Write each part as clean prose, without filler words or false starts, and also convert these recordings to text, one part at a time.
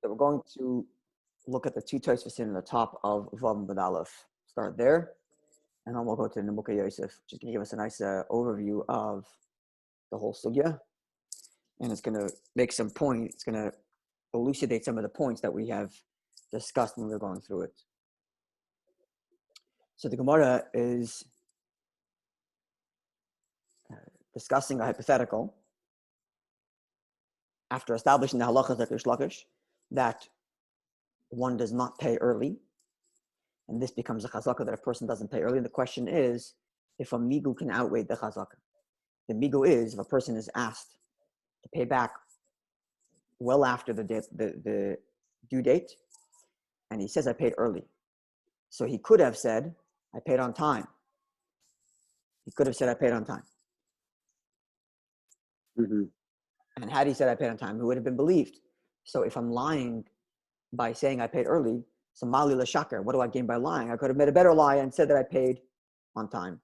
So we're going to look at the two Tosafos in the top of Vav Mud Aleph. Start there, and then we'll go to Nimuka Yosef, which is going to give us a nice overview of the whole sugya, and it's going to make some points. It's going to elucidate some of the points that we have discussed when we were going through it. So the Gemara is discussing a hypothetical after establishing the halachas that Rish Lakish, that one does not pay early, and this becomes a chazaka that a person doesn't pay early. And the question is, if a migu can outweigh the chazaka. The migu is if a person is asked to pay back well after the due date, and he says, I paid early. So he could have said, I paid on time. He could have said, I paid on time. Mm-hmm. And had he said, I paid on time, he would have been believed. So if I'm lying by saying I paid early, so mali l'shakar, what do I gain by lying? I could have made a better lie and said that I paid on time.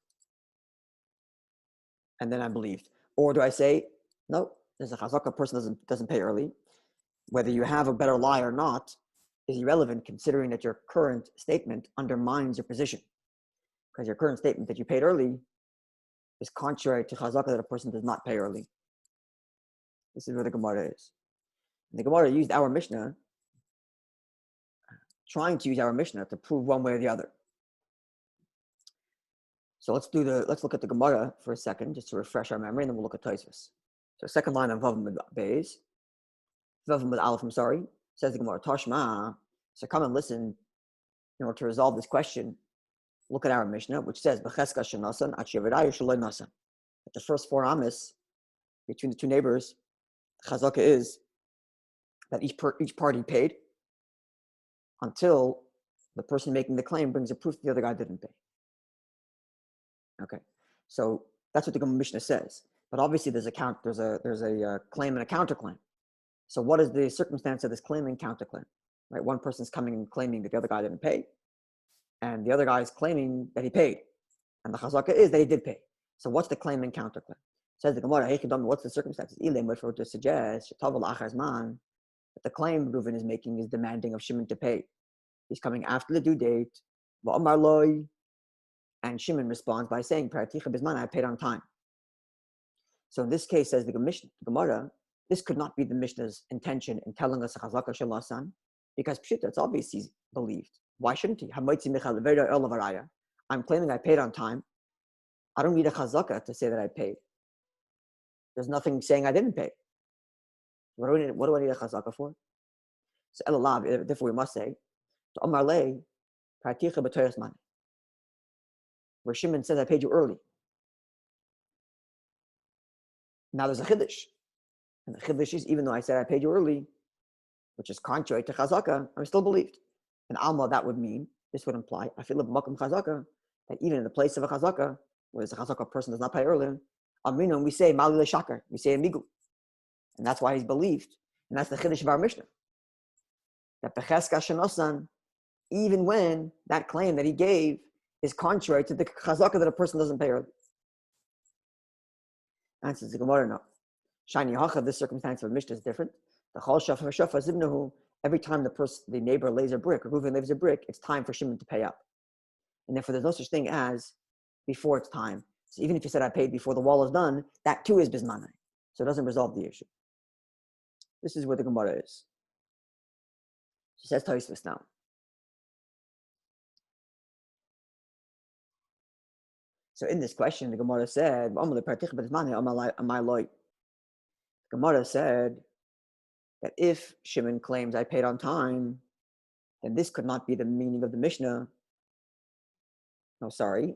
And then I'm believed. Or do I say, no, there's a chazaka, a person doesn't pay early. Whether you have a better lie or not is irrelevant, considering that your current statement undermines your position. Because your current statement that you paid early is contrary to chazaka that a person does not pay early. This is where the Gemara is. And the Gemara used our Mishnah, trying to use our Mishnah to prove one way or the other. So let's look at the Gemara for a second, just to refresh our memory, and then we'll look at Tosafos. So second line of Vav Mud Aleph, says the Gemara, Tashma. So come and listen in order to resolve this question. Look at our Mishnah, which says, B'cheska shenasan at shevidayu shaloi nasan. At the first 4 amis between the two neighbors, chazaka is that each party paid until the person making the claim brings a proof that the other guy didn't pay. Okay, so that's what the Mishnah says. But obviously, there's a claim and a counterclaim. So what is the circumstance of this claim and counterclaim? Right, one person's coming and claiming that the other guy didn't pay, and the other guy is claiming that he paid, and the chazaka is that he did pay. So what's the claim and counterclaim? Says the Gemara, what's the circumstances? If we're to suggest that the claim Reuven is making is demanding of Shimon to pay. He's coming after the due date, ואמר, and Shimon responds by saying, I paid on time. So in this case, says the Gemara, this could not be the Mishnah's intention in telling us a chazaka shelasan, because pshita, it's obviously believed. Why shouldn't he? I'm claiming I paid on time. I don't need a chazaka to say that I paid. There's nothing saying I didn't pay. What do I need a chazaka for? So Elalav, therefore we must say, where Shimon says I paid you early. Now there's a chiddush. And the chiddush is, even though I said I paid you early, which is contrary to chazaka, I'm still believed. And alma, that would mean, this would imply, I feel makom chazaka, that even in the place of a chazaka, where the chazaka person does not pay early, we say mali l'shakar, we say amigu. And that's why he's believed. And that's the chiddush of our Mishnah. That b'cheska shenosan, even when that claim that he gave is contrary to the chazaka that a person doesn't pay early. Answers the Gemara, no. Shiny hacha, this circumstance of Mishnah is different. The chol shafa shafa zibnahu, every time the neighbor lays a brick, or Reuven lays a brick, it's time for Shimon to pay up. And therefore there's no such thing as before it's time. So even if you said I paid before the wall is done, that too is bismanai. So it doesn't resolve the issue. This is where the Gemara is. She says Tosafos now. So in this question, the Gemara said, the Gemara said that if Shimon claims I paid on time, then this could not be the meaning of the Mishnah. No, sorry.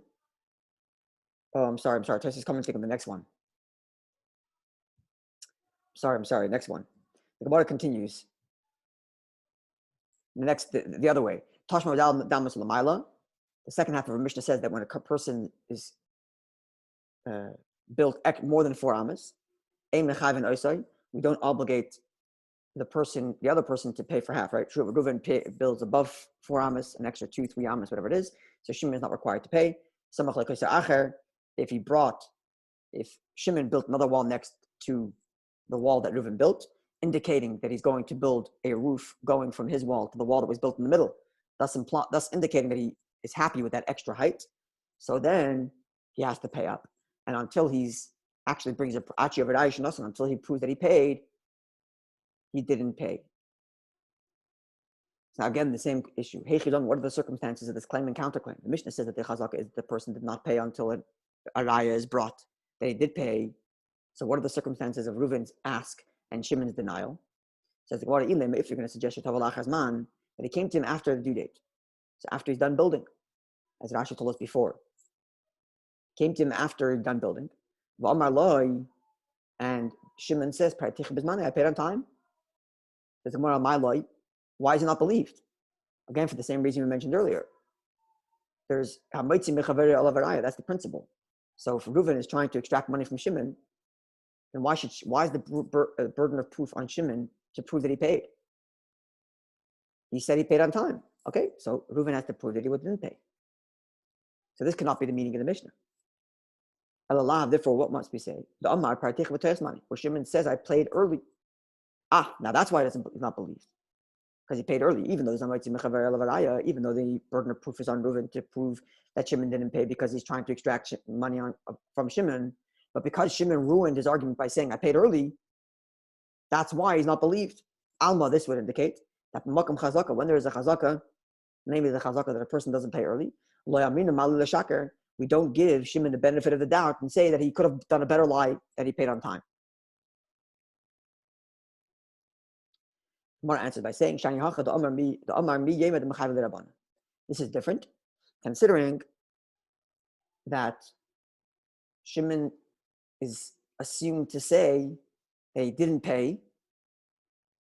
Oh, I'm sorry. Tosafos is coming to think of the next one. I'm sorry. Next one. The Gemara continues. The other way. Tashma damas l'mayla. The second half of our Mishnah says that when a person is built more than 4 amas, we don't obligate the other person to pay for half, right? Reuven builds above 4 amas, an extra 2, 3 amas, whatever it is. So Shimon is not required to pay. If Shimon built another wall next to the wall that Reuven built, indicating that he's going to build a roof going from his wall to the wall that was built in the middle, thus indicating that he is happy with that extra height. So then he has to pay up. And until he's actually brings a until he proves that he paid, he didn't pay. Now again, the same issue. Hey Chidon, what are the circumstances of this claim and counterclaim? The Mishnah says that the chazaka is the person did not pay until a raya is brought. That he did pay. So what are the circumstances of Reuven's ask and Shimon's denial? Says the Gemara, if you're going to suggest that he came to him after the due date, so after he's done building, as Rashi told us before, came to him after he's done building. Ve'amar, and Shimon says, I paid on time. Says the Gemara, my loy. Why is he not believed? Again, for the same reason we mentioned earlier. There's that's the principle. So if Reuven is trying to extract money from Shimon, then why is the burden of proof on Shimon to prove that he paid? He said he paid on time. Okay, so Reuven has to prove that he didn't pay. So this cannot be the meaning of the Mishnah. Therefore, what must we say? The Omar money, where Shimon says, I paid early. Now that's why he's not believed. Because he paid early, even though even though the burden of proof is on Reuven to prove that Shimon didn't pay because he's trying to extract money from Shimon. But because Shimon ruined his argument by saying, I paid early, that's why he's not believed. Alma, this would indicate that when there is a chazaka, namely the chazaka that a person doesn't pay early, we don't give Shimon the benefit of the doubt and say that he could have done a better lie that he paid on time. Gemara answers by saying, this is different, considering that Shimon is assumed to say that he didn't pay.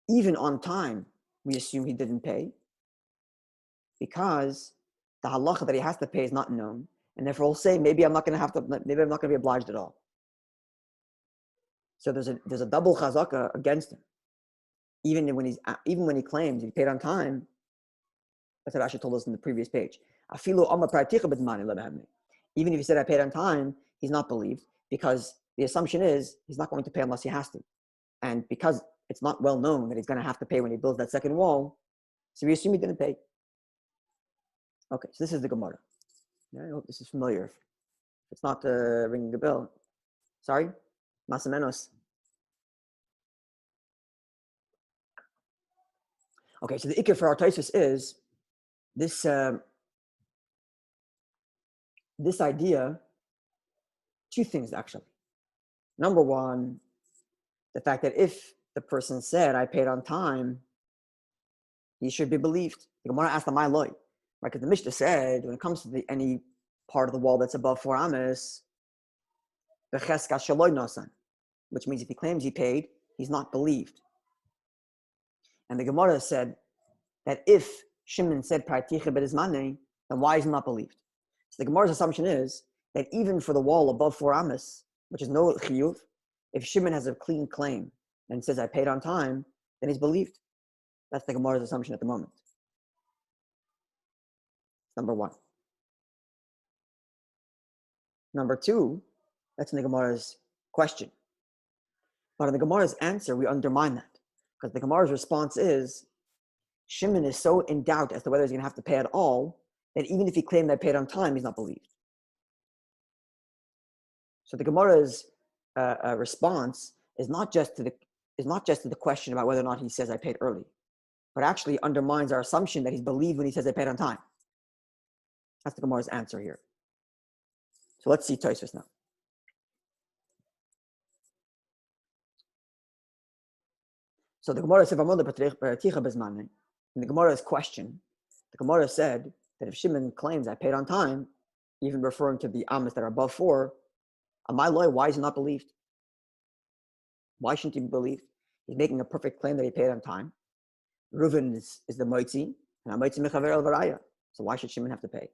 Even on time, we assume he didn't pay, because the halacha that he has to pay is not known, and therefore we'll say maybe I'm not going to be obliged at all. So there's a double chazaka against him. Even when he claims he paid on time, that's what Rashi told us in the previous page. Even if he said I paid on time, he's not believed, because the assumption is he's not going to pay unless he has to. And because it's not well known that he's going to have to pay when he builds that second wall, so we assume he didn't pay. Okay, so this is the Gemara. Yeah, I hope this is familiar. If it's not ringing a bell. Sorry? Más o menos. Okay, so the ikar for our Tosafos is this idea, two things actually. Number one, the fact that if the person said, I paid on time, he should be believed. The Gemara asked the my loy, right? Because the Mishnah said, when it comes to any part of the wall that's above 4 amas, which means if he claims he paid, he's not believed. And the Gemara said that if Shimon said, then why is he not believed? So the Gemara's assumption is that even for the wall above 4 amas, which is no chiyuv, if Shimon has a clean claim and says, I paid on time, then he's believed. That's the Gemara's assumption at the moment. Number one. Number two, that's in the Gemara's question. But in the Gemara's answer, we undermine that. Because the Gemara's response is, Shimon is so in doubt as to whether he's going to have to pay at all, that even if he claimed that paid on time, he's not believed. So the Gemara's response is not just to the question about whether or not he says I paid early, but actually undermines our assumption that he's believed when he says I paid on time. That's the Gemara's answer here. So let's see Tosafos now. So the Gemara said, in the Gemara's question, the Gemara said that if Shimon claims I paid on time, even referring to the amas that are above 4, on my lawyer, why is he not believed? Why shouldn't he be believed? He's making a perfect claim that he paid on time. Reuven is the moitzi, and moitzi mechaver el varaya. So why should Shimon have to pay?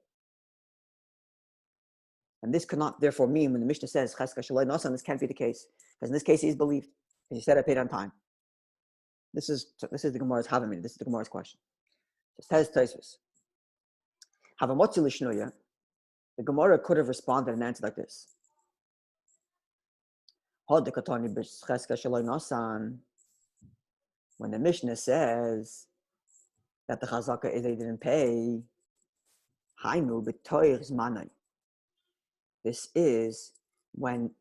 And this could not therefore mean when the Mishnah says cheska shaloi nasan, this can't be the case, because in this case he is believed because he said I paid on time. This is the Gemara's Havamina. This is the Gemara's question. So says Tosafos. Havamotzi lishnuya. The Gemara could have responded and answered like this. When the Mishnah says that the chazaka is they didn't pay, hainu b'toich zmanai. This is when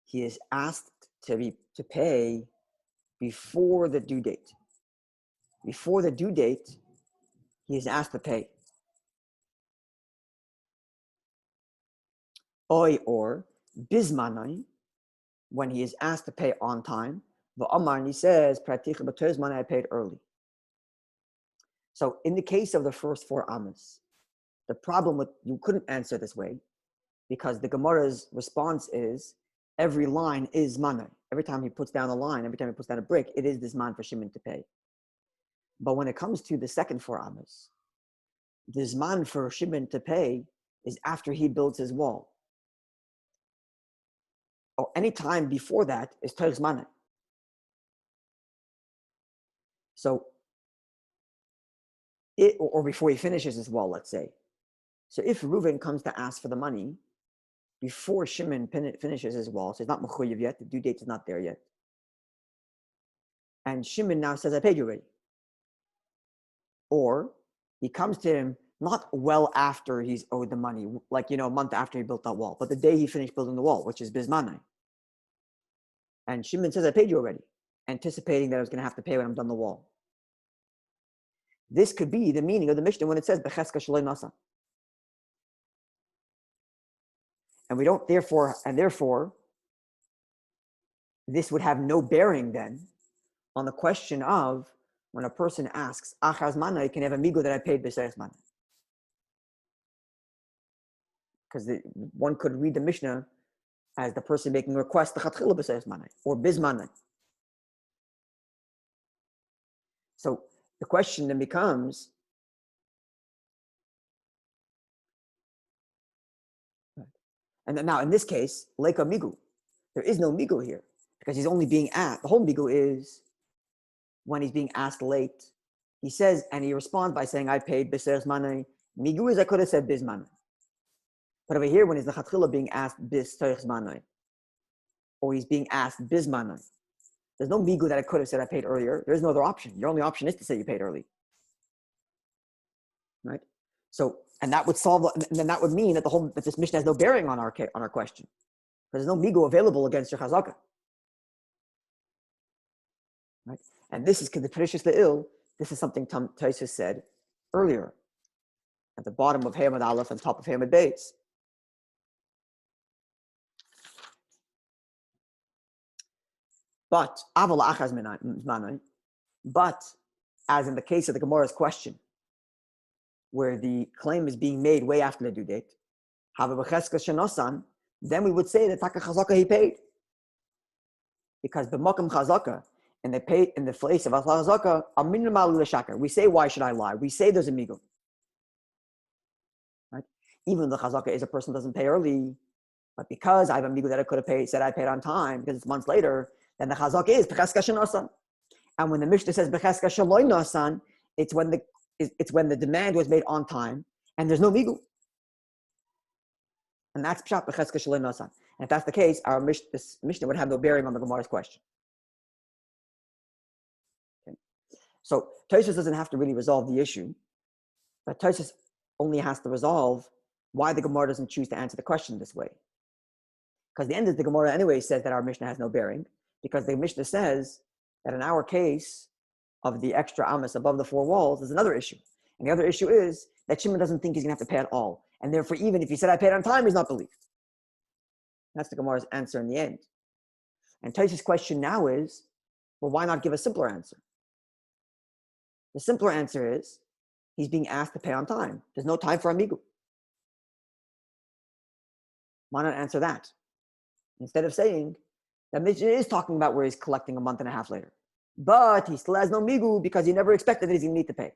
he is asked to pay before the due date. Before the due date, he is asked to pay. Or bizmanai, when he is asked to pay on time. Vaamar, and he says, I paid early. So in the case of the first 4 amas, the problem with, you couldn't answer this way because the Gemara's response is every line is manai. Every time he puts down a line, every time he puts down a brick, it is this man for Shimon to pay. But when it comes to the second 4 amas, this man for Shimon to pay is after he builds his wall. Or any time before that is Toich Manai. So, or before he finishes his wall, let's say. So if Reuven comes to ask for the money before Shimon finishes his wall, so he's not mechuyev yet, the due date is not there yet. And Shimon now says, I paid you already. Or he comes to him not well after he's owed the money, like, a month after he built that wall, but the day he finished building the wall, which is Bismanai. And Shimon says, I paid you already, anticipating that I was going to have to pay when I'm done the wall. This could be the meaning of the Mishnah when it says, Becheska shaloi nasa. And we don't, therefore, this would have no bearing then on the question of when a person asks, Achaz manai, can I have a migo that I paid b'seich manai? Because one could read the Mishnah as the person making a request to chatchila b'seich manai or biz manai. So the question then becomes, and now in this case, Leika Migu, there is no Migu here because he's only being asked. The whole Migu is when he's being asked late, he says, and he responds by saying, I paid B'seres Manai. Migu is I could have said Biz Manai. But over here, when he's the Chatchila being asked Biz Teich Manai, or he's being asked Biz Manai, there's no Migu that I could have said I paid earlier. There's no other option. Your only option is to say you paid early. Right? So, and that would solve, and then that would mean that that this Mishnah has no bearing on our question. Because there's no Migu available against your Chazaka. Right? And this is the Perishis Le'il. This is something Tosafos said earlier at the bottom of Hamad Aleph and top of Hamad Beis. But as in the case of the Gemara's question, where the claim is being made way after the due date, then we would say that Taka Chazaka he paid. Because the Makam Chazaka, and they paid in the place of Chazaka, are minimal l'shakar. We say, why should I lie? We say there's a migu. Right? Even the Chazaka is a person who doesn't pay early, but because I have a migu that I could have paid, said I paid on time, because it's months later, then the Chazaka is Becheska Shenosan. And when the Mishnah says Becheska Shaloi Nasan, it's when the demand was made on time, and there's no migu. And that's Pshat Becheska Shaloi Nasan. And if that's the case, this Mishnah would have no bearing on the Gemara's question. Okay. So Tosafos doesn't have to really resolve the issue, but Tosafos only has to resolve why the Gemara doesn't choose to answer the question this way. Because the end of the Gemara anyway says that our Mishnah has no bearing, because the Mishnah says that in our case of the extra amas above the 4 walls, there's another issue. And the other issue is that Shimon doesn't think he's going to have to pay at all. And therefore, even if he said I paid on time, he's not believed. That's the Gemara's answer in the end. And Tosafos' question now is, well, why not give a simpler answer? The simpler answer is, he's being asked to pay on time. There's no time for amigu. Why not answer that? Instead of saying, that Mishnah is talking about where he's collecting a month and a half later. But he still has no migu because he never expected that he's going to need to pay.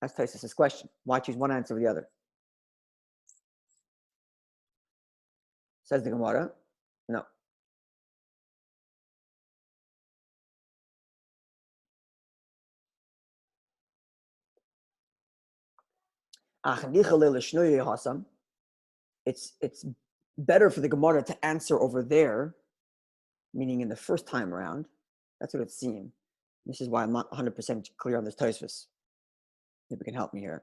That's Tosafos' question. Why choose one answer or the other? Says the Gemara, no. It's better for the Gemara to answer over there meaning in the first time around. That's what it seemed. This is why I'm not 100% clear on this Tosafos. Maybe you can help me here.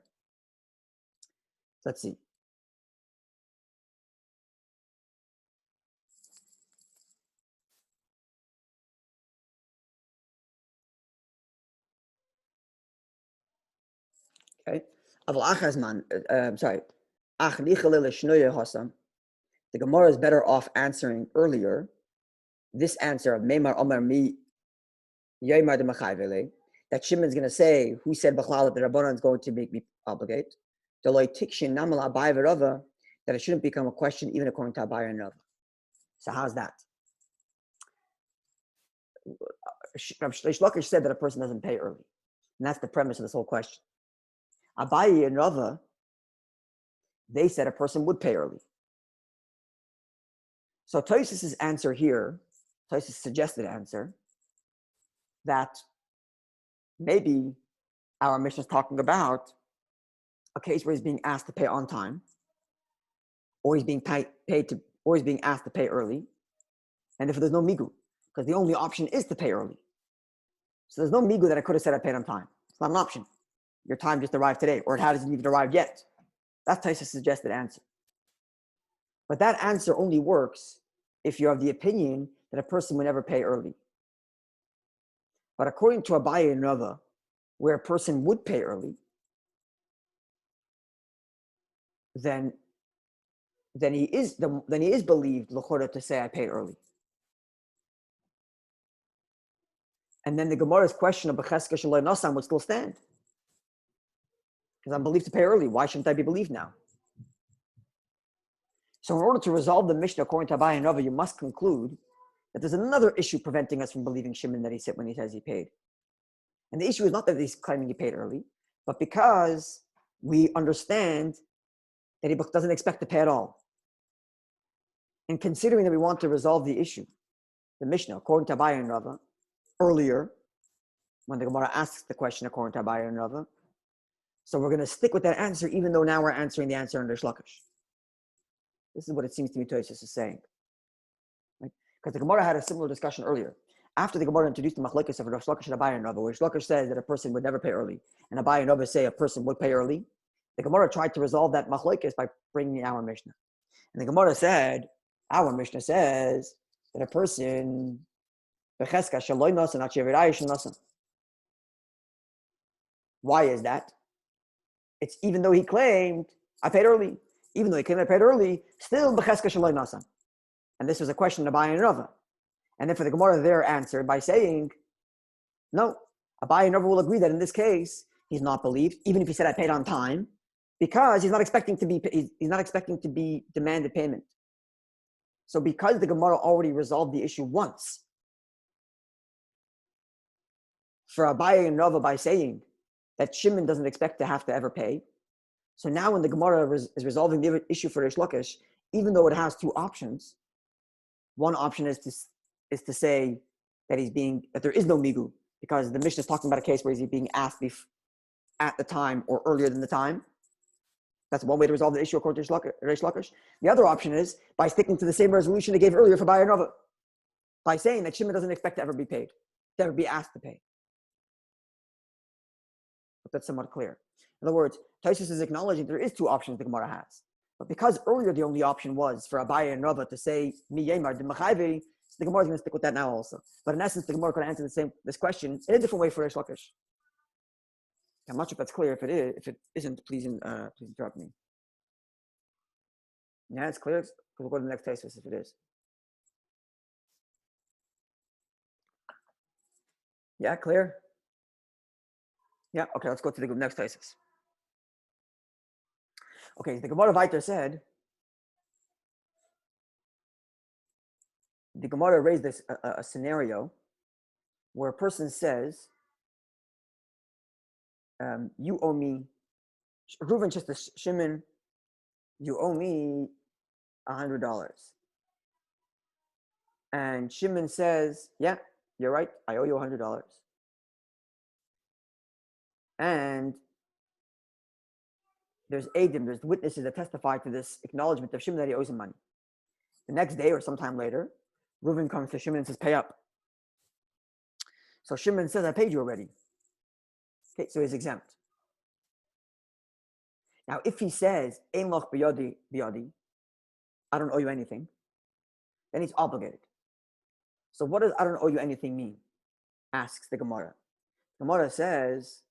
Let's see. Okay. Sorry. The Gemara is better off answering earlier this answer of Meimar Omer Mi Yaimar de Machayvele, that Shimon's going to say, who said Bachlal that the Rabbanan is going to make me obligate? That it shouldn't become a question even according to Abai and Rava. So how's that? Reish Lakish said that a person doesn't pay early. And that's the premise of this whole question. Abai and Rava, they said a person would pay early. So Tosafos' answer here, Tosafos' suggested answer, that maybe our mission is talking about a case where he's being asked to pay on time, or he's being asked to pay early, and if there's no migu, because the only option is to pay early. So there's no migu that I could have said I paid on time. It's not an option. Your time just arrived today, or it hasn't even arrived yet. That's Tosafos' suggested answer. But that answer only works if you're of the opinion that a person would never pay early. But according to Abaye and Rava, where a person would pay early, then he is believed l'chora to say I paid early. And then the Gemara's question of b'cheska shaloi nasan would still stand, because I'm believed to pay early. Why shouldn't I be believed now? So in order to resolve the Mishnah according to Abaye and Rava, you must conclude that there's another issue preventing us from believing Shimon that he said when he says he paid. And the issue is not that he's claiming he paid early, but because we understand that he doesn't expect to pay at all. And considering that we want to resolve the issue, the Mishnah, according to Abaye and Rava, earlier, when the Gemara asks the question according to Abaye and Rava, so we're going to stick with that answer, even though now we're answering the answer under Shlakish. This is what it seems to me Tosafos is saying. Right? Because the Gemara had a similar discussion earlier. After the Gemara introduced the machlokes of Reish Lakish and Abaye and Rava, where Reish Lakish says that a person would never pay early, and Abaye and Rava say a person would pay early, the Gemara tried to resolve that machlokes by bringing our Mishnah. And the Gemara said, our Mishnah says that a person why is that? It's even though he claimed I paid early, even though he claimed I paid early, still b'cheska shaloi nasan. And this was a question of Abaye and Rava. And then for the Gemara there answered by saying, no, Abaye and Rava will agree that in this case he's not believed, even if he said I paid on time, because he's not expecting to be demanded payment. So because the Gemara already resolved the issue once, for Abaye and Rava by saying that Shimon doesn't expect to have to ever pay, so now when the Gemara is resolving the issue for Reish Lakish, even though it has two options, one option is to say that there is no migu, because the Mishnah is talking about a case where he's being asked at the time or earlier than the time. That's one way to resolve the issue according to Reish Lakish. The other option is by sticking to the same resolution they gave earlier for Abaye and Rava, by saying that Shimon doesn't expect to ever be paid, to ever be asked to pay. But that's somewhat clear. In other words, Tosafos is acknowledging there is two options the Gemara has. But because earlier the only option was for Abaye and Rava to say Mi Yemar de Machayve, the Gemara is going to stick with that now also. But in essence, the Gemara could answer this question in a different way for Reish Lakish. I'm not sure if that's clear. If it isn't, please interrupt me. Yeah, it's clear. We'll go to the next Tosafos if it is. Yeah, clear? Yeah, okay, let's go to the next Tosafos. Okay, the Gemara Vayter said, the Gemara raised this a scenario where a person says, you owe me, Reuven says to Shimon, you owe me $100. And Shimon says, yeah, you're right, I owe you $100. And there's witnesses that testify to this acknowledgement of Shimon that he owes him money. The next day or sometime later, Reuven comes to Shimon and says, pay up. So Shimon says, I paid you already. Okay, so he's exempt. Now, if he says, Ein loch biyadi, I don't owe you anything, then he's obligated. So what does I don't owe you anything mean? Asks the Gemara. Gemara says,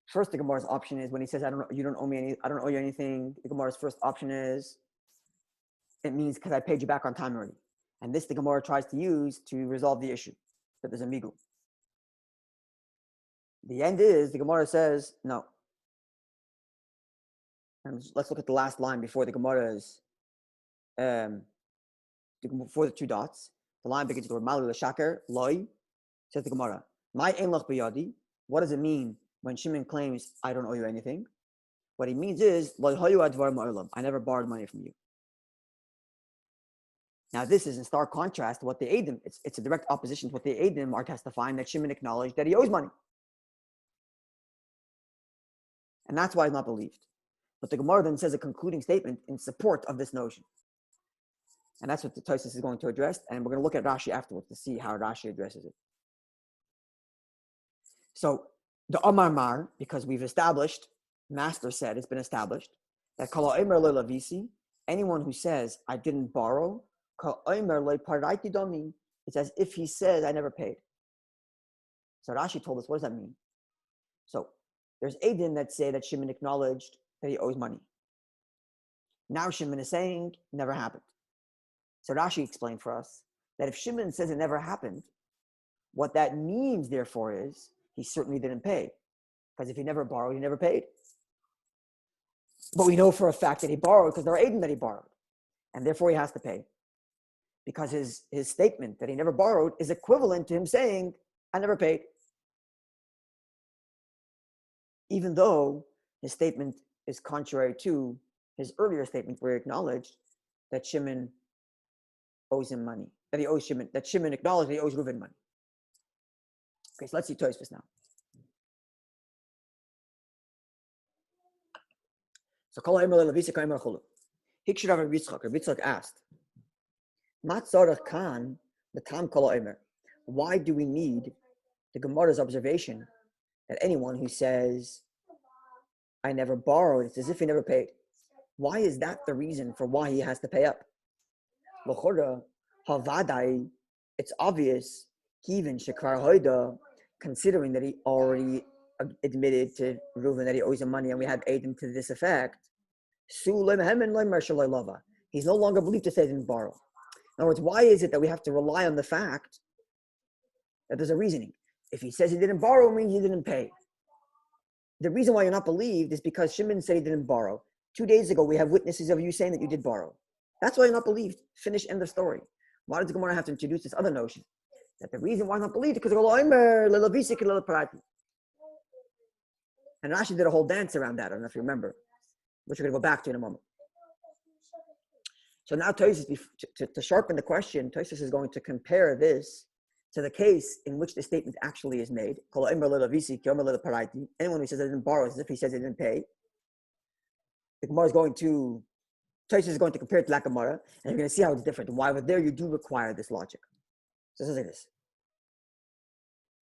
first the Gemara's option is when he says, I don't owe you anything, the Gemara's first option is, it means because I paid you back on time already. And this the Gemara tries to use to resolve the issue, that there's a migul. The end is, the Gemara says, no. And let's look at the last line before the Gemara's, before the two dots. The line begins with the word Mali l'shaker, loy, says the Gemara. My ein lach biyadi, what does it mean when Shimon claims, I don't owe you anything? What he means is, loy hayu advar ma'olam, I never borrowed money from you. Now, this is in stark contrast to what the Eidim, it's a direct opposition to what the Eidim are testifying that Shimon acknowledged that he owes money. And that's why he's not believed. But the Gemara then says a concluding statement in support of this notion. And that's what the Tosafos is going to address. And we're going to look at Rashi afterwards to see how Rashi addresses it. So, the Omar, because we've established, Master said, it's been established, that Kala Omer le Lavisi, anyone who says, I didn't borrow, it's as if he says, I never paid. So Rashi told us, what does that mean? So there's Eidim that say that Shimon acknowledged that he owes money. Now Shimon is saying, never happened. So Rashi explained for us that if Shimon says it never happened, what that means, therefore, is he certainly didn't pay. Because if he never borrowed, he never paid. But we know for a fact that he borrowed because there are Eidim that he borrowed. And therefore he has to pay. Because his statement that he never borrowed is equivalent to him saying, I never paid. Even though his statement is contrary to his earlier statement where he acknowledged that Shimon owes him money. That Shimon acknowledged that he owes Reuven money. Okay, so let's see Tosafos now. So Kol Ha'omer leLevisi Ka'omer Chulu. Hiksher Rabbi Yitzchak asked, why do we need the Gemara's observation that anyone who says, I never borrowed, it's as if he never paid? Why is that the reason for why he has to pay up? It's obvious, even considering that he already admitted to Reuven that he owes him money, and we had Eidim to this effect, he's no longer believed to say he didn't borrow. In other words, why is it that we have to rely on the fact that there's a reasoning? If he says he didn't borrow, it means he didn't pay. The reason why you're not believed is because Shimon said he didn't borrow. 2 days ago, we have witnesses of you saying that you did borrow. That's why you're not believed. Finish, end of story. Why does the Gemara have to introduce this other notion? That the reason why I'm not believed is because and Rashi did a whole dance around that. I don't know if you remember, which we're going to go back to in a moment. So now Tosafos, to sharpen the question, Tosafos is going to compare this to the case in which the statement actually is made. Anyone who says I didn't borrow is as if he says he didn't pay. The Gemara is going to, Tosafos is going to compare it to that Gemara, and you're going to see how it's different. And why over there you do require this logic. So this is like this.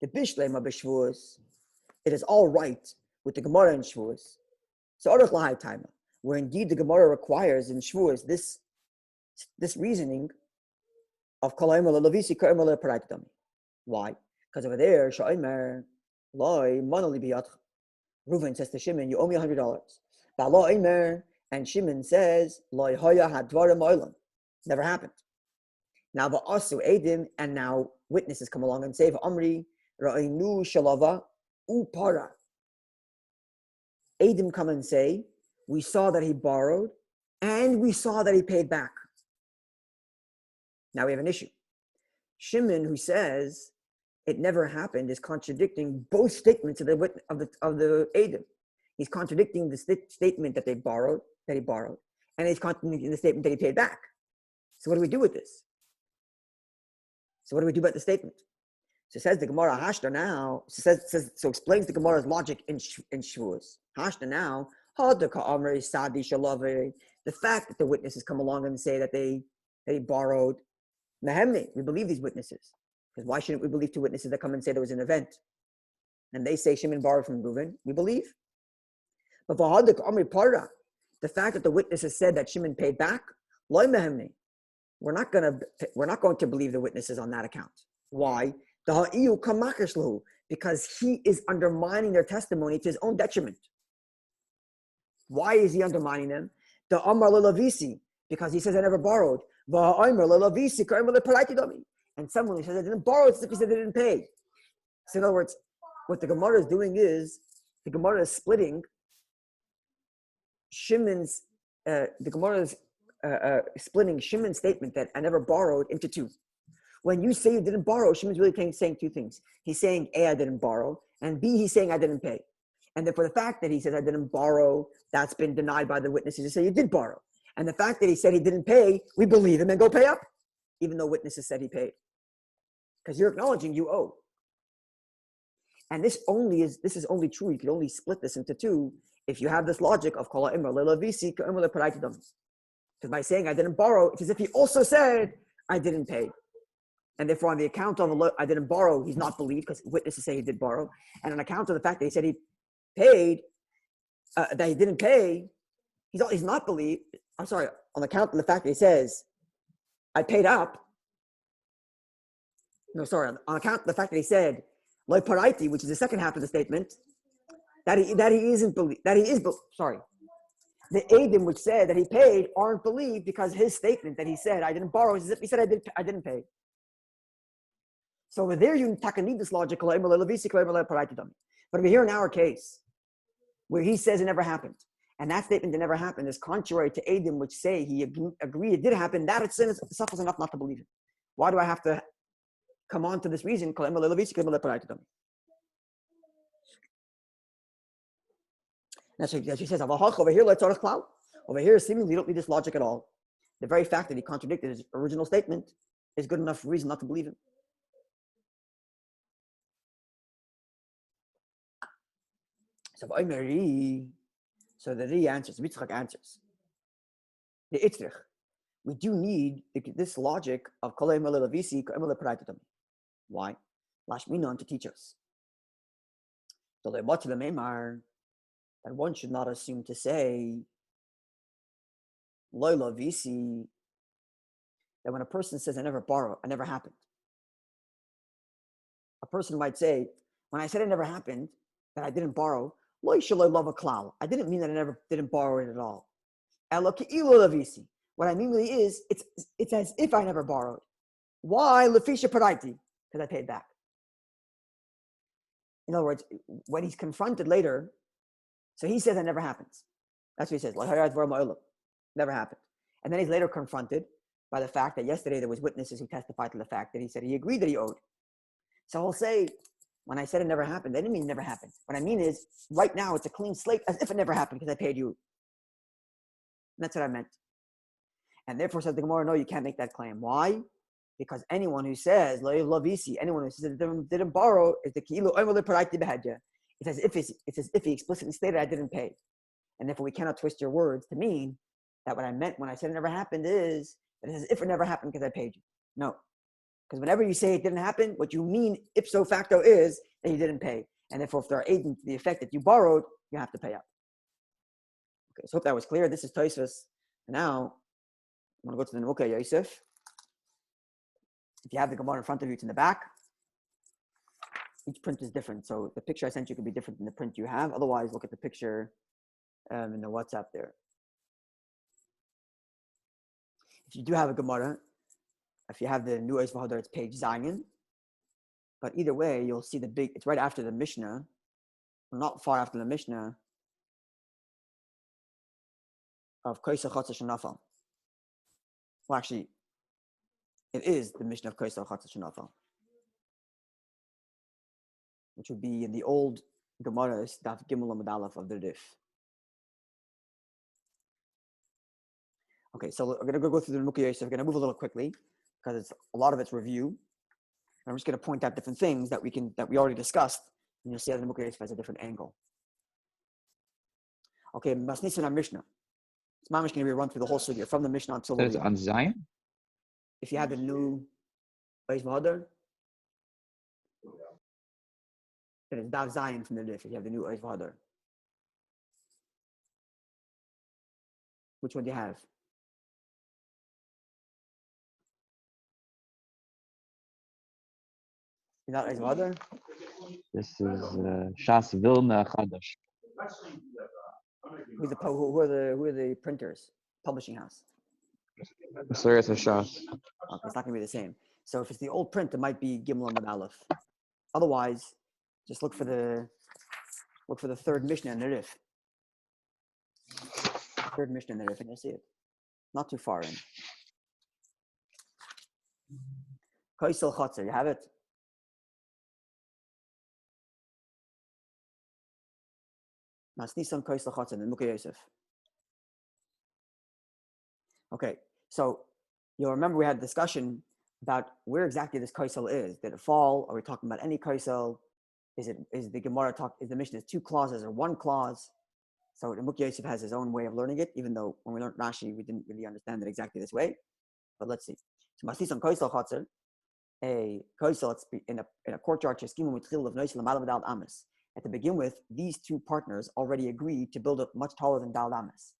The Bishlema B'Shvuos, it is all right with the Gemara in Shvuos. So Arach Lahai Taima, where indeed the Gemara requires in Shvuos this reasoning of Kol Ha'omer leLevisi Ka'omer leParaitidami. Why? Because over there, Sha'omer loy manoli biyatcha. Reuven says to Shimon, you owe me $100. Ba'lo Omer, and Shimon says, loy hoya hadvarim olam. Never happened. Now va'asu edim, and now witnesses come along and say, V'amri ra'inu shalava upara. Edim come and say, we saw that he borrowed, and we saw that he paid back. Now we have an issue. Shimon, who says it never happened, is contradicting both statements of the Eidim. He's contradicting the statement that he borrowed, and he's contradicting the statement that he paid back. So what do we do with this? So what do we do about the statement? So it says the Gemara Hashda now. So explains the Gemara's logic in Shavuos. Hashda now. The fact that the witnesses come along and say that they borrowed Mehemni. We believe these witnesses. Because why shouldn't we believe two witnesses that come and say there was an event? And they say Shimon borrowed from Reuven. We believe. But the fact that the witnesses said that Shimon paid back, loy Mehemni. We're not going to believe the witnesses on that account. Why? Because he is undermining their testimony to his own detriment. Why is he undermining them? The Omar Lelavisi, because he says I never borrowed. And someone who says I didn't borrow, it's as if he said they didn't pay. So in other words, what the Gemara is doing is the Gemara is splitting Shimon's. The Gemara is splitting Shimon's statement that I never borrowed into two. When you say you didn't borrow, Shimon's really saying two things. He's saying A, I didn't borrow, and B, he's saying I didn't pay. And then for the fact that he says I didn't borrow, that's been denied by the witnesses who say you did borrow. And the fact that he said he didn't pay, we believe him and go pay up, even though witnesses said he paid. Because you're acknowledging you owe. And this is only true. You can only split this into two if you have this logic of kol ha'omer le'lavisi ka'omer le'paraiti dami. Because by saying I didn't borrow, it's as if he also said I didn't pay. And therefore on the account of I didn't borrow, he's not believed because witnesses say he did borrow. And on account of the fact that he said he paid, that he didn't pay, he's not believed. I'm sorry, on account of the fact that he says I paid up. No, sorry, on account of the fact that he said loy paraiti, which is the second half of the statement, that he isn't believed. Sorry. The Eidim which said that he paid aren't believed because his statement that he said I didn't borrow is as if he said I didn't pay. So over there you need this logic. But over here in our case, where he says it never happened, and that statement that never happened is contrary to Eidim which say he agreed it did happen, that itself is enough not to believe it. Why do I have to come on to this reason? That's what she says. Over here, let's cloud. Over here, seemingly, you don't need this logic at all. The very fact that he contradicted his original statement is good enough reason not to believe him. So the Ri answers, Yitzchak answers. The Itzrich. We do need this logic of kol ha'omer le'lavisi ka'omer le'paraiti dami. Why? Lashminon to teach us. The Le'mar, that one should not assume to say loy lavisi, that when a person says I never borrow, it never happened. A person might say, when I said it never happened, that I didn't borrow, loy shaloy lava klal. I didn't mean that I didn't borrow it at all. Elo ki'ilu lavisi. What I mean really is, it's as if I never borrowed. Why? Lefisha paraiti, because I paid back. In other words, when he's confronted later, so he says that never happens. That's what he says. Never happened. And then he's later confronted by the fact that yesterday there was witnesses who testified to the fact that he said he agreed that he owed. So he'll say, when I said it never happened, I didn't mean it never happened. What I mean is, right now it's a clean slate, as if it never happened because I paid you. And that's what I meant. And therefore says the Gemara, no, you can't make that claim. Why? Because anyone who says, anyone who says didn't borrow, is the ki'ilu omer le'paraiti behedya. It's as if he explicitly stated I didn't pay. And therefore we cannot twist your words to mean that what I meant when I said it never happened is that it's as if it never happened because I paid you. No. Because whenever you say it didn't happen, what you mean ipso facto is that you didn't pay. And therefore if there are agents to the effect that you borrowed, you have to pay up. Okay, so hope that was clear. This is Tosafos. Now, I'm going to go to the Venimuki Yosef. If you have the Gemara in front of you, it's in the back. Each print is different, so the picture I sent you could be different than the print you have. Otherwise, look at the picture in the WhatsApp there. If you do have a Gemara, if you have the new Eis V'Hodar, it's page Zion. But either way, you'll see it's right after the Mishnah, or not far after the Mishnah, of Koisa Chotza Shenafal. Well, actually, it is the Mishnah of Koisa Chotza Shenafal, which would be in the old Gemara, Daf Gimel Amud Aleph of the Rif. Okay, so we're going to go through the Venimuki Yosef. We're going to move a little quickly because a lot of it's review. I'm just going to point out different things that we already discussed, and you'll see that the Nimuki Yosef has a different angle. Okay, Masnisan our Mishnah. It's Mamish going to be run through the whole sugya from the Mishnah until That's on Zion? if you have the new Beis V'Hadar, then it's Dav Zion from the Nif. If you have the new Beis V'Hadar. Which one do you have? Is that Beis V'Hadar? This is Shas Vilna Chadash. Who are the printers? Publishing house. So it's a Shas. Okay, it's not going to be the same. So if it's the old print, it might be Gimel and Aleph. Otherwise, just look for the third Mishnah in the Rif. Third Mishnah in the Rif, and you'll see it. Not too far in. Kaisel Chotzer, you have it? Masnisan Kaisel Chotzer, the Nimuki Yosef. Okay, so you'll remember we had a discussion about where exactly this kaisel is. Did it fall? Are we talking about any kaisel? Is the Gemara is the Mishnah 2 clauses or 1 clause? So Nimuki Yosef has his own way of learning it, even though when we learned Rashi, we didn't really understand it exactly this way. But let's see. So Masnisan kaisel Chotzer, a kaisel in a courtyard cheskimu mitchil of noisel amal v'dal amis. And to begin with, these 2 partners already agreed to build it much taller than dal amis.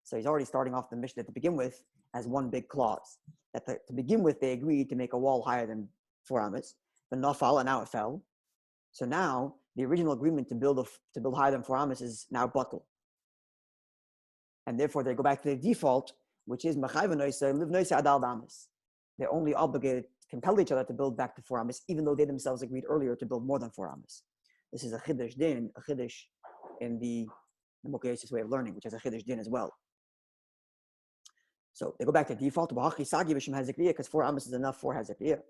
So he's already starting off the Mishnah to begin with as one big clause. That to begin with, they agreed to make a wall higher than 4 amas. The nafal, and now it fell. So now the original agreement to build higher than 4 amas is now bottled. And therefore they go back to the default, which is machayv noisa liv noisa adal amas. They're only obligated to compel each other to build back to 4 amas, even though they themselves agreed earlier to build more than 4 amas. This is a chiddush din, a chiddush in the Nimuki Yosef's way of learning, which has a chiddush din as well. So they go back to default, because 4 amas is enough for hazikriya.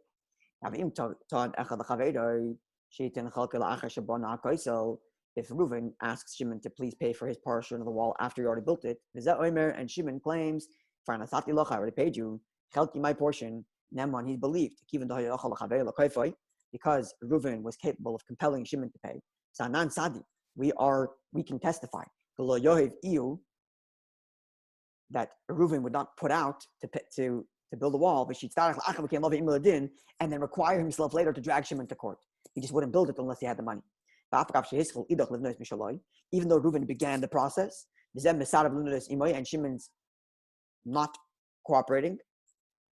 If Reuven asks Shimon to please pay for his portion of the wall after he already built it, Omer, and Shimon claims, I already paid you, my portion, Neman, he's believed, because Reuven was capable of compelling Shimon to pay. Sanan Sadi, we can testify that Reuven would not put out to build a wall, and then require himself later to drag Shimon to court. He just wouldn't build it unless he had the money. Even though Reuven began the process, and Shimon's not cooperating,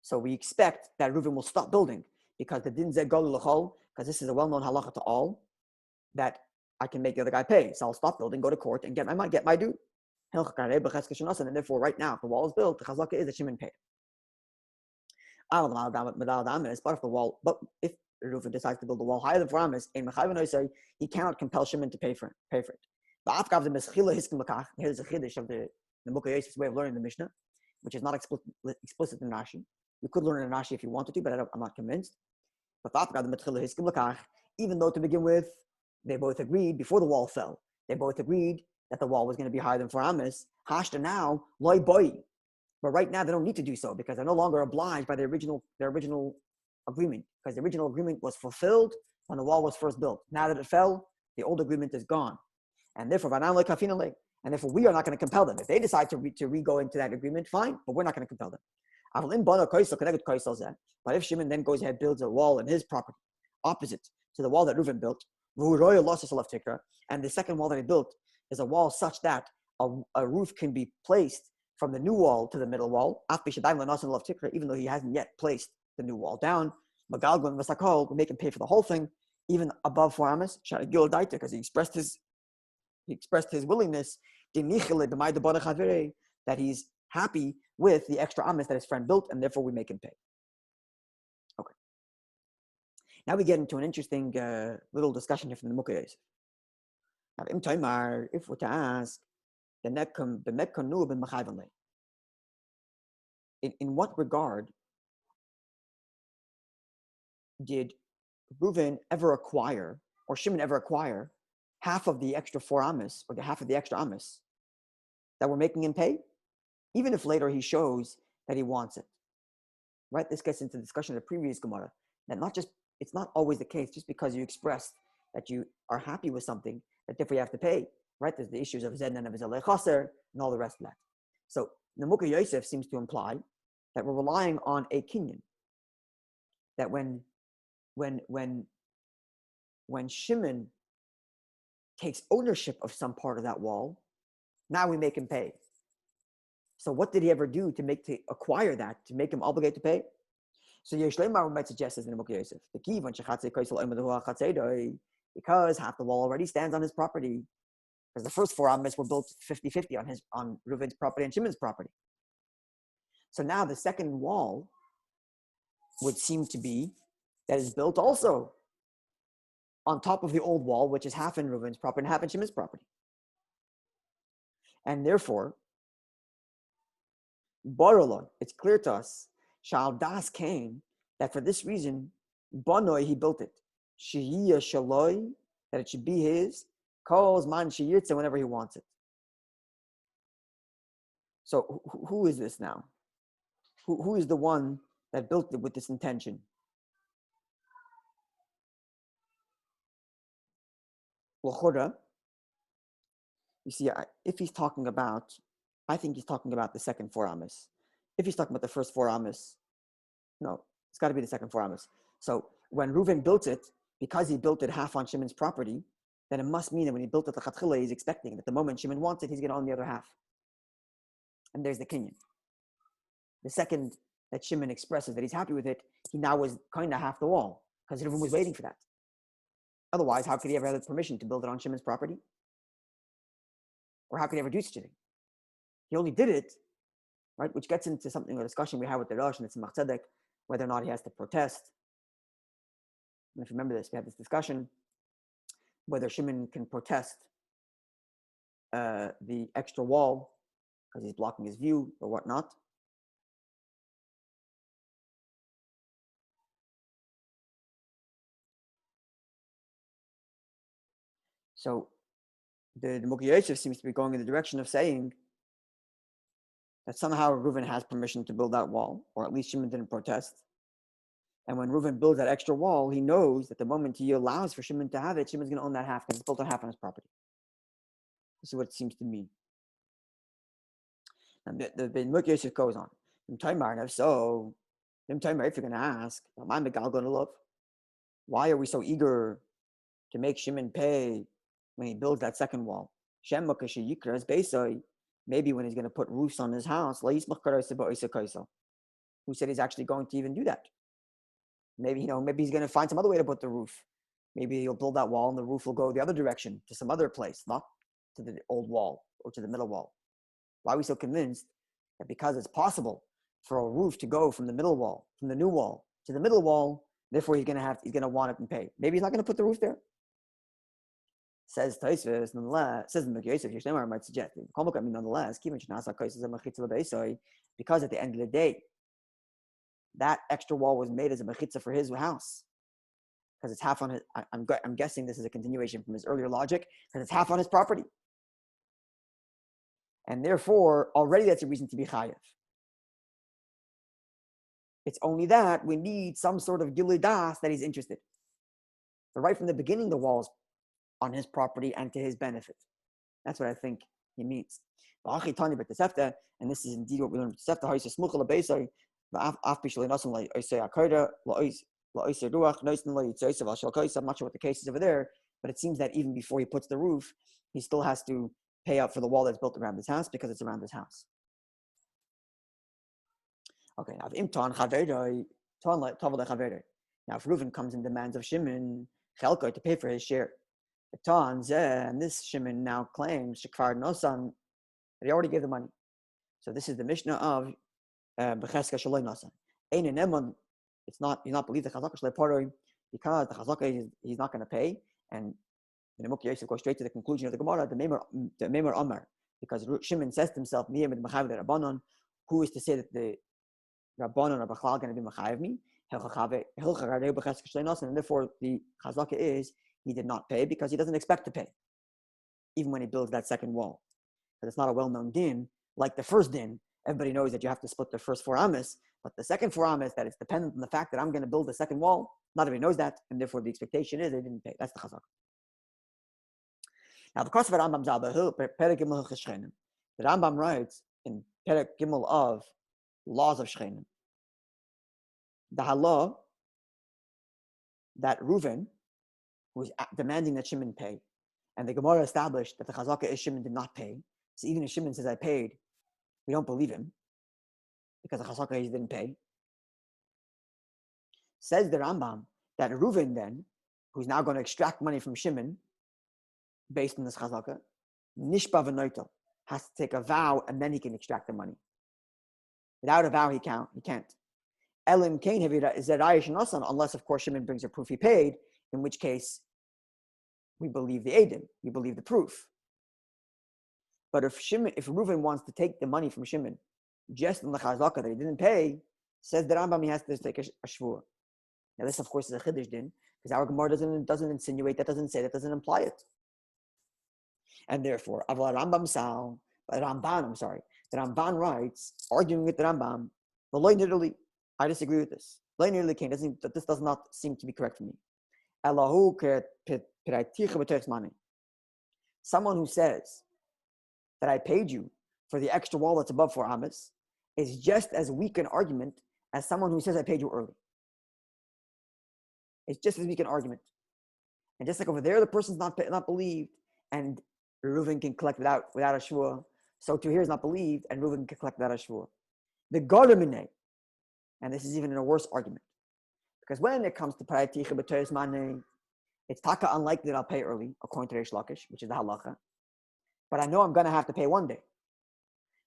so we expect that Reuven will stop building because the din zeh gol l'chol, because this is a well-known halacha to all, that I can make the other guy pay. So I'll stop building, go to court, and get my due. And therefore, right now, if the wall is built, the chazaka is that Shimon paid. But if Reuven decides to build a wall higher than 4 amas, he cannot compel Shimon to pay for it. Here's a chiddush of the Nimuki Yosef's way of learning the Mishnah, which is not explicit in Rashi. You could learn it in Rashi if you wanted to, but I'm not convinced. Even though to begin with, they both agreed before the wall fell. They both agreed that the wall was going to be higher than 4 amas. Hashta now, loy boy. But right now they don't need to do so because they're no longer obliged by their original agreement. Because the original agreement was fulfilled when the wall was first built. Now that it fell, the old agreement is gone. And therefore, we are not going to compel them. If they decide to re-go into that agreement, fine, but we're not going to compel them. But if Shimon then goes ahead and builds a wall in his property, opposite to the wall that Reuven built, and the second wall that he built is a wall such that a roof can be placed from the new wall to the middle wall, even though he hasn't yet placed the new wall down, we make him pay for the whole thing, even above 4 amas, because he expressed his willingness that he's happy with the extra amas that his friend built, and therefore we make him pay. Okay. Now we get into an interesting little discussion here from the Nimuki Yosef. Now, if we're to ask, in what regard did Reuven ever acquire, or Shimon ever acquire, half of the extra 4 amas, or the half of the extra amas that we're making him pay, even if later he shows that he wants it? Right? This gets into the discussion of the previous Gemara, that not just it's not always the case just because you expressed that you are happy with something, that therefore you have to pay, right? There's the issues of Zed and of Zalei Chaser and all the rest of that. So Nemuka Yosef seems to imply that we're relying on a kinyan. That when Shimon takes ownership of some part of that wall, now we make him pay. So what did he ever do to acquire that, to make him obligated to pay? So Yesh Leimar might suggest as in Nemuka Yosef, the key because half the wall already stands on his property. Because the first 4 amas were built 50-50 on Reuven's property and Shimon's property. So now the second wall would seem to be that is built also on top of the old wall, which is half in Reuven's property and half in Shimon's property. And therefore, Baralon, it's clear to us, Shal Das came that for this reason, Banoi, he built it. Shiyya Shaloi, that it should be his, calls man Shiyirtza whenever he wants it. So who is this now? Who is the one that built it with this intention? L'chora, you see, if he's talking about, I think he's talking about the second 4 amas. If he's talking about the first 4 amas, no, it's got to be the second 4 amas. So when Reuven built it, because he built it half on Shimon's property, then it must mean that when he built it, the Chatchila, he's expecting that the moment Shimon wants it, he's going to own the other half. And there's the kinyan. The second that Shimon expresses that he's happy with it, he now was kind of half the wall, because everyone was waiting for that. Otherwise, how could he ever have the permission to build it on Shimon's property? Or how could he ever do such a thing? He only did it, right? Which gets into something, a discussion we had with the Rosh and the Tzemach Tzedek, whether or not he has to protest. And if you remember this, we had this discussion whether Shimon can protest the extra wall because he's blocking his view or whatnot. So the Nemuka Yosef seems to be going in the direction of saying that somehow Reuven has permission to build that wall, or at least Shimon didn't protest. And when Reuven builds that extra wall, he knows that the moment he allows for Shimon to have it, Shimon's going to own that half because it's built on half on his property. This is what it seems to mean. And the Nemuka Yosef goes on. So, if you're going to ask, why are we so eager to make Shimon pay when he builds that second wall? Maybe when he's going to put roofs on his house, who said he's actually going to even do that? Maybe he's going to find some other way to put the roof. Maybe he'll build that wall and the roof will go the other direction to some other place, not to the old wall or to the middle wall. Why are we so convinced that because it's possible for a roof to go from the middle wall, from the new wall to the middle wall, therefore he's going to want it and pay? Maybe he's not going to put the roof there. Says Tosafos, nonetheless, says the Yosef, Yeshlemar might suggest, nonetheless, because at the end of the day, that extra wall was made as a mechitza for his house, because it's half on his. I'm guessing this is a continuation from his earlier logic, because it's half on his property, and therefore already that's a reason to be chayev. It's only that we need some sort of gilui das that he's interested. But right from the beginning, the wall's on his property and to his benefit. That's what I think he means. And this is indeed what we learned. I'm not sure what the case is over there, but it seems that even before he puts the roof, he still has to pay out for the wall that's built around his house because it's around his house. Okay, now if Reuven comes and demands of Shimon to pay for his share, and this Shimon now claims Shekvar Nosan that he already gave the money. So this is the Mishnah of Becheska Shaloi Nosan. Ein Enemon, he's not believed the Chazaka Shaloi Paroi because the Chazaka he's not going to pay. And the Nemuka Yosef goes straight to the conclusion of the Gemara, the Omar, because Shimon says to himself, who is to say that the Rabbanon are Bachlal going to be Machayev me? And therefore the Chazaka is he did not pay because he doesn't expect to pay, even when he builds that second wall. But it's not a well-known din. Like the first din, everybody knows that you have to split the first 4 amas. But the second four ames, that it's dependent on the fact that I'm going to build a second wall, not everybody knows that, and therefore the expectation is they didn't pay. That's the chazaka. Now, the course of Rambam Zabahu, Perek Gimel Cheshchenim. The Rambam writes in Perek Gimel of laws of Shchenim, the halah that Reuven, who is demanding that Shimon pay, and the Gemara established that the chazaka is Shimon did not pay. So even if Shimon says I paid, we don't believe him because the chazaka he didn't pay. Says the Rambam that Reuven then, who's now going to extract money from Shimon, based on this chazaka, nishba v'noitel, has to take a vow and then he can extract the money. Without a vow, he can't. Elim kain hevira is zerayish nasan, unless of course Shimon brings a proof he paid, in which case we believe the edim, we believe the proof. But if Reuven wants to take the money from Shimon just on the chazaka that he didn't pay, says the Rambam he has to take a shvua. Now this of course is a chiddush din, because our Gemara doesn't insinuate, that doesn't say, that doesn't imply it. And therefore, the Ramban writes, arguing with the Rambam, I disagree with this. This does not seem to be correct for me. Someone who says that I paid you for the extra wall that's above 4 amas is just as weak an argument as someone who says I paid you early. It's just as weak an argument. And just like over there, the person's not believed, and Reuven can collect without a shvua. So too here is not believed, and Reuven can collect without a shvua. The Godamineh, and this is even in a worse argument, because when it comes to Paraticha B'Toyes Maneh, it's taka unlikely that I'll pay early, according to Reish Lakish, which is the halacha. But I know I'm going to have to pay one day.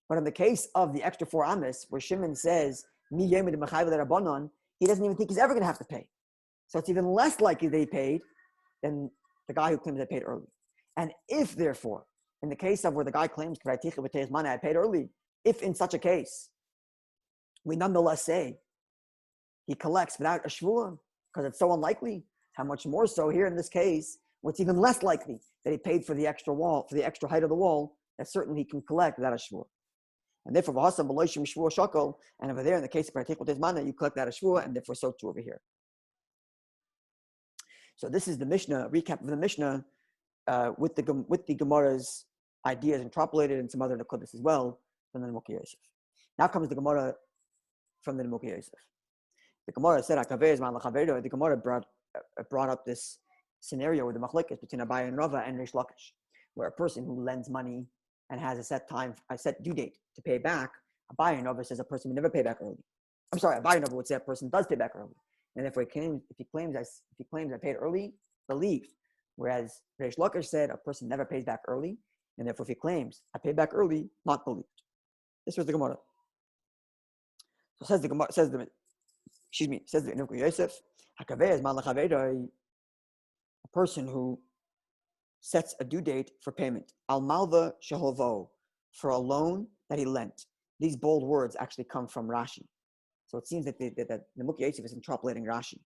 But in the case of the extra 4 amas, where Shimon says, Mi Yemid Mechayv Rabbanon, he doesn't even think he's ever going to have to pay. So it's even less likely they paid than the guy who claims they paid early. And if, therefore, in the case of where the guy claims I paid early, if in such a case, we nonetheless say he collects without a shvua, because it's so unlikely, how much more so here in this case, where it's even less likely that he paid for the extra wall, for the extra height of the wall, that certainly he can collect without a shvua. And therefore, and over there in the case of you collect without a shvua, and therefore so too over here. So this is the Mishnah, recap of the Mishnah, with the Gemara's ideas interpolated and some other Nakudas as well from the Levi Yosef. Now comes the Gemara from the Levi Yosef. The Gemara said, the Gemara brought up this scenario with the machlekes between Abai and Rava and Reish Lakish, where a person who lends money and has a set due date to pay back, Abai and Rava says a person would never pay back early. I'm sorry, Abai and Rava would say a person does pay back early. And therefore, if he claims I paid early, believed. Whereas Reish Lakish said a person never pays back early, and therefore if he claims I paid back early, not believed. This was the Gemara. So says the Gemara, says the Venimukei Yosef, a person who sets a due date for payment, al malva shehovo, for a loan that he lent. These bold words actually come from Rashi. So it seems that the Venimukei Yosef is interpolating Rashi.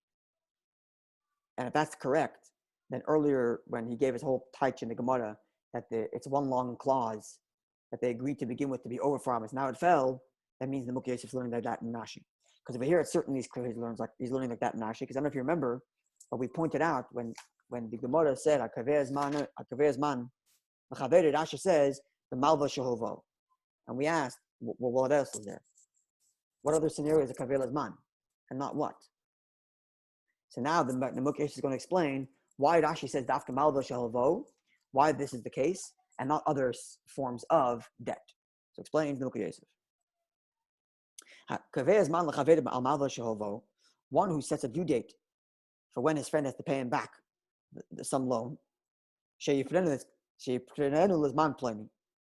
And if that's correct, then earlier when he gave his whole taich in the Gemara, that it's one long clause that they agreed to begin with to be over for Amos. Now it fell, that means the Venimukei Yosef is learning like that in Rashi. Because over here, it certainly is clear he's learning like that in Rashi. Because I don't know if you remember, but we pointed out when the Gemara said, Akaveh Zman, Rashi says, the Malva Shehovo. And we asked, well, what else is there? What other scenarios are Akaveh Zman? And not what? So now the Venimukei Yosef is going to explain why Rashi says Dafka Malva Shehovo, why this is the case, and not other forms of debt. So explain the Venimukei Yosef. One who sets a due date for when his friend has to pay him back some loan. That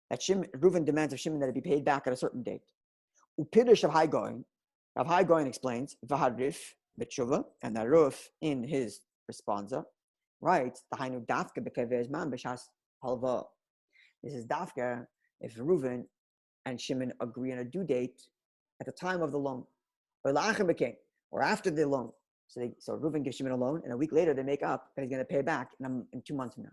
Reuven demands of Shimon that it be paid back at a certain date. Upidish of High Going explains Vaharif Betshuva, and the Ruf in his responsa writes the Hainu Dafka Bekaveh Zman B'Shas Halva. This is Dafka if Reuven and Shimon agree on a due date at the time of the loan, or after the loan. So Reuven gives Shimon a loan, and a week later they make up that he's going to pay back in 2 months from now.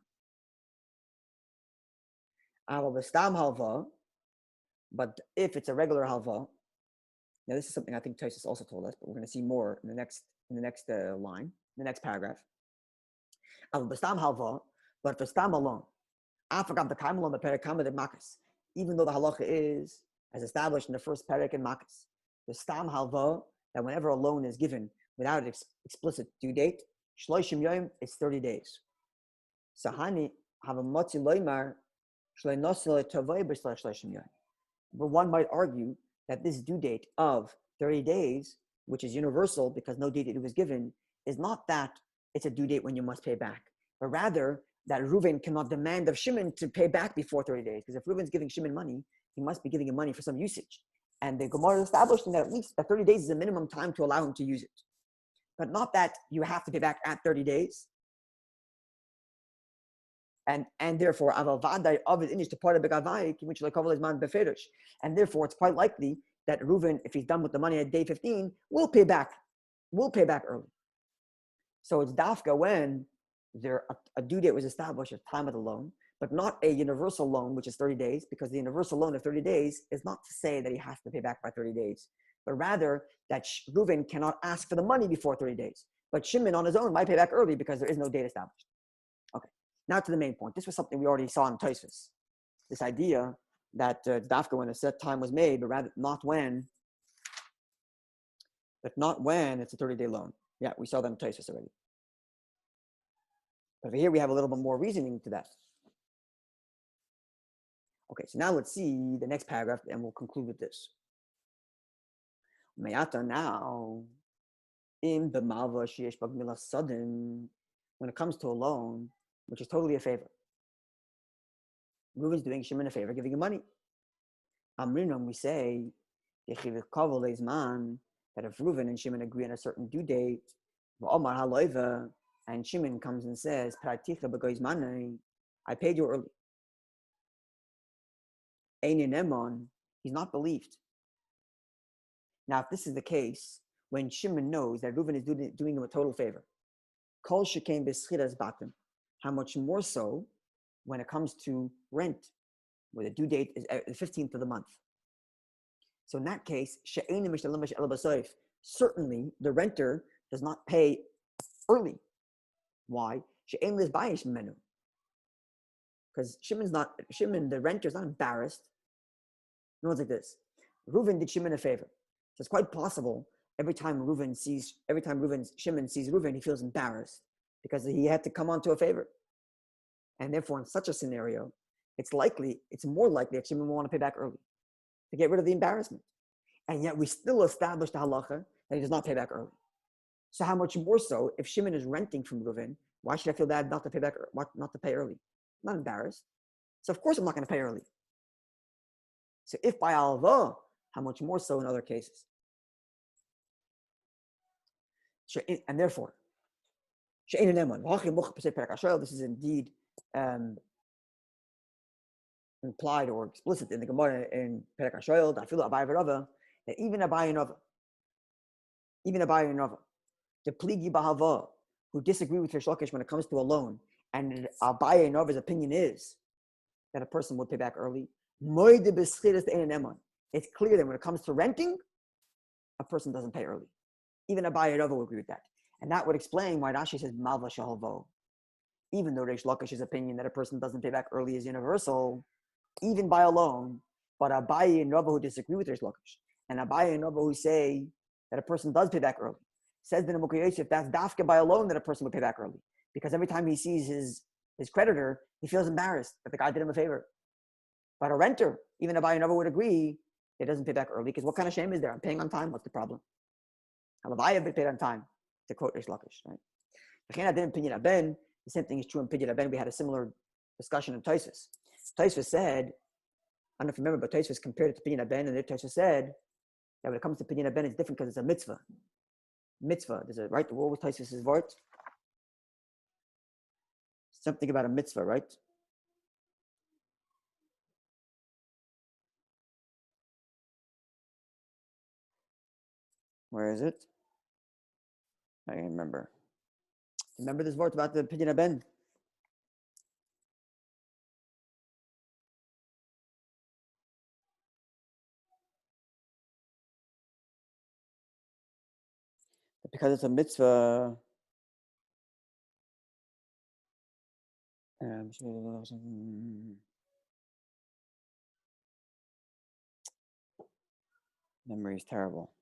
But if it's a regular halva, Now, this is something I think Tosafos also told us, but we're going to see more in the next line, the next paragraph. But for stam alone, I forgot the time alone, the Perek the makas. Even though the halacha is as established in the first Perek and makas, the stam halva, that whenever a loan is given without an explicit due date, shloishim yom, it's 30 days. Sahani have a motzi loymar shlei nosel tavoy b'shloishim yom. But one might argue that this due date of 30 days, which is universal because no due date was given, is not that it's a due date when you must pay back, but rather that Reuven cannot demand of Shimon to pay back before 30 days. Because if Reuven's giving Shimon money, he must be giving him money for some usage. And the Gemara is establishing that at least that 30 days is a minimum time to allow him to use it. But not that you have to pay back at 30 days. And therefore, and therefore, it's quite likely that Reuven, if he's done with the money at day 15, will pay back early. So it's dafka when a due date was established at the time of the loan, but not a universal loan, which is 30 days, because the universal loan of 30 days is not to say that he has to pay back by 30 days, but rather that Reuven cannot ask for the money before 30 days. But Shimon on his own might pay back early because there is no date established. Okay. Now to the main point. This was something we already saw in Tosafos. This idea that dafka when a set time was made, but rather not when it's a 30-day loan. Yeah, we saw that in Tosafos already. Over here we have a little bit more reasoning to that. Okay, so now let's see the next paragraph, and we'll conclude with this. Mayata now, im b'malva sheyesh b'gmilas sudden, when it comes to a loan, which is totally a favor. Reuven's doing Shimon a favor, giving him money. Amrinam, we say, that if Reuven and Shimon agree on a certain due date, ואמר הלווה, and Shimon comes and says, I paid you early. He's not believed. Now, if this is the case, when Shimon knows that Reuven is doing him a total favor, kol shekain b'schiras batim, how much more so when it comes to rent, where the due date is the 15th of the month. So in that case, certainly the renter does not pay early. Why? Because Shimon, the renter, is not embarrassed. No one's like this. Reuven did Shimon a favor. So it's quite possible every time Shimon sees Reuven, he feels embarrassed because he had to come onto a favor. And therefore, in such a scenario, it's more likely that Shimon will want to pay back early to get rid of the embarrassment. And yet we still establish the halacha that he does not pay back early. So how much more so if Shimon is renting from Reuven, why should I feel bad not to pay early? I'm not embarrassed. So of course I'm not going to pay early. So if by alva, how much more so in other cases? And therefore, this is indeed implied or explicit in the Gemara in Perek HaShoyel, that even Abai and Rava, the pligi bahava, who disagree with Rish Lakish when it comes to a loan, and Abai and Rava's opinion is that a person would pay back early. It's clear that when it comes to renting, a person doesn't pay early. Even Abai and Rava would agree with that. And that would explain why Rashi says malva shahalvo. Even though Rish Lakish's opinion that a person doesn't pay back early is universal, even by a loan, but Abai and Rava who disagree with Rish Lakish, and Abai and Rava who say that a person does pay back early, says Venimuki Yosef, that's dafka by a loan that a person would pay back early. Because every time he sees his creditor, he feels embarrassed that the guy did him a favor. But a renter, even Abai and Rava would agree, it doesn't pay back early, because what kind of shame is there? I'm paying on time, what's the problem? Halavai have been paid on time, to quote Rish Lakish, right? The same thing is true in Pidyon Aben. We had a similar discussion in Tosafos. Tosafos said, I don't know if you remember, but Tosafos compared it to Pidyon Aben, and then Tosafos said that when it comes to Pidyon Aben, it's different because it's a mitzvah. Mitzvah, there's a right. What was Tosafos' word? Something about a mitzvah, right? Where is it? I can't remember. Remember this word about the Pidyon Aben? Because it's a mitzvah. Memory is terrible.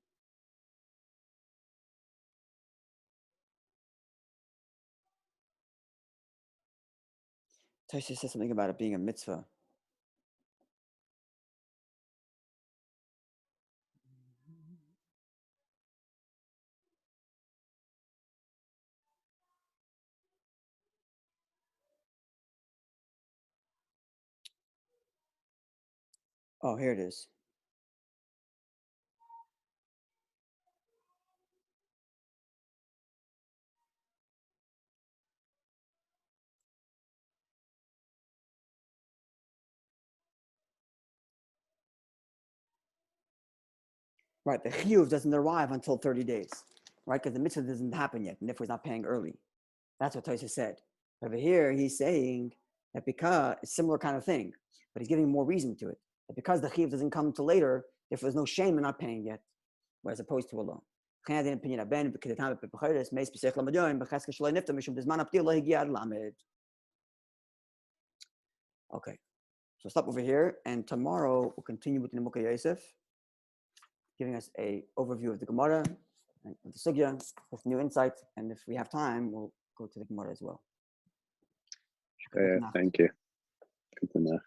Tosafos says something about it being a mitzvah. Oh, here it is. Right, the chiyuv doesn't arrive until 30 days, right? Because the mitzvah doesn't happen yet, and therefore he's not paying early. That's what Tosafos said. Over here, he's saying that because it's a similar kind of thing, but he's giving more reason to it. That because the chiyuv doesn't come until later, therefore there's no shame in not paying yet, whereas opposed to a loan. Okay, so stop over here, and tomorrow we'll continue with Nimuka Yosef, giving us an overview of the Gemara and the Sugya with new insights. And if we have time, we'll go to the Gemara as well. Thank you. Good enough.